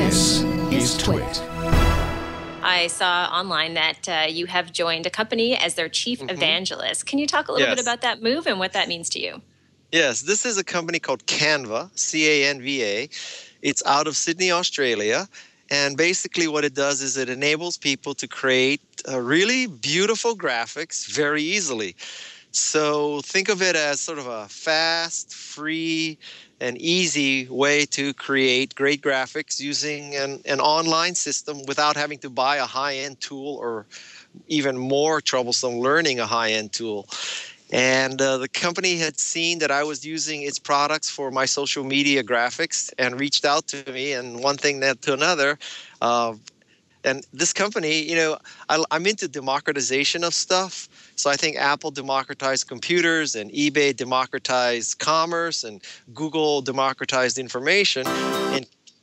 This is Twit. I saw online that you have joined a company as their chief evangelist. Can you talk a little bit Yes. about that move and what that means to you? Yes, this is a company called Canva, C-A-N-V-A. It's out of Sydney, Australia. And basically what it does is it enables people to create really beautiful graphics very easily. So think of it as sort of a fast, free, and easy way to create great graphics using an online system without having to buy a high-end tool or even more troublesome learning a high-end tool. And the company had seen that I was using its products for my social media graphics and reached out to me, and one thing led to another. Uh, and this company, I'm into democratization of stuff. So I think Apple democratized computers and eBay democratized commerce and Google democratized information.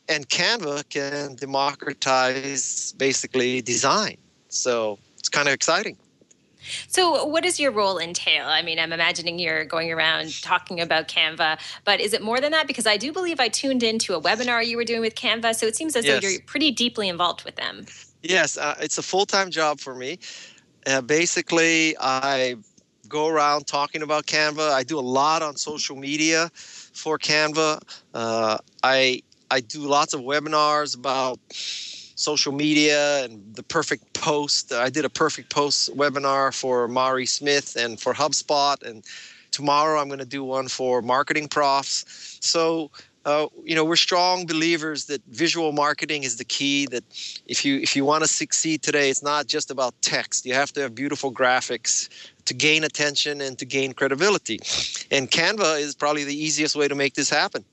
And Canva can democratize basically design. So it's kind of exciting. So what does your role entail? I mean, I'm imagining you're going around talking about Canva, but is it more than that? Because I do believe I tuned into a webinar you were doing with Canva, so it seems as though Yes. you're pretty deeply involved with them. Yes, it's a full-time job for me. Basically, I go around talking about Canva. I do a lot on social media for Canva. I do lots of webinars about social media and the perfect post. I did a perfect post webinar for Mari Smith and for HubSpot, and tomorrow I'm going to do one for marketing profs. So we're strong believers that visual marketing is the key, that if you want to succeed today, it's not just about text. You have to have beautiful graphics to gain attention and to gain credibility. And Canva is probably the easiest way to make this happen.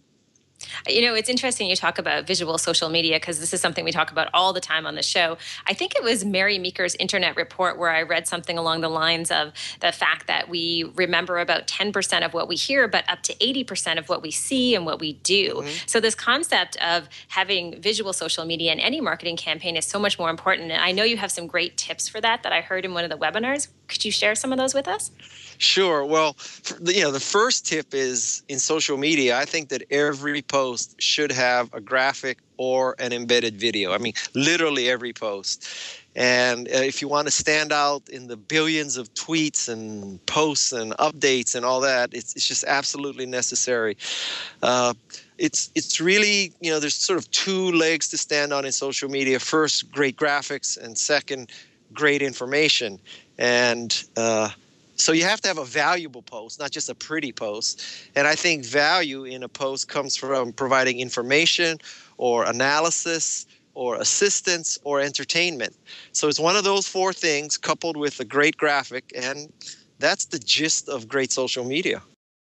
You know, it's interesting you talk about visual social media because this is something we talk about all the time on the show. I think it was Mary Meeker's Internet Report where I read something along the lines of the fact that we remember about 10% of what we hear, but up to 80% of what we see and what we do. So this concept of having visual social media in any marketing campaign is so much more important. And I know you have some great tips for that I heard in one of the webinars. Could you share some of those with us? Sure. Well, the first tip is in social media, I think that every post should have a graphic or an embedded video. I mean, literally every post. And if you want to stand out in the billions of tweets and posts and updates and all that, it's just absolutely necessary. It's really, there's sort of two legs to stand on in social media. First, great graphics, and second, great information. And so you have to have a valuable post, not just a pretty post. And I think value in a post comes from providing information or analysis or assistance or entertainment. So it's one of those four things coupled with a great graphic, and that's the gist of great social media.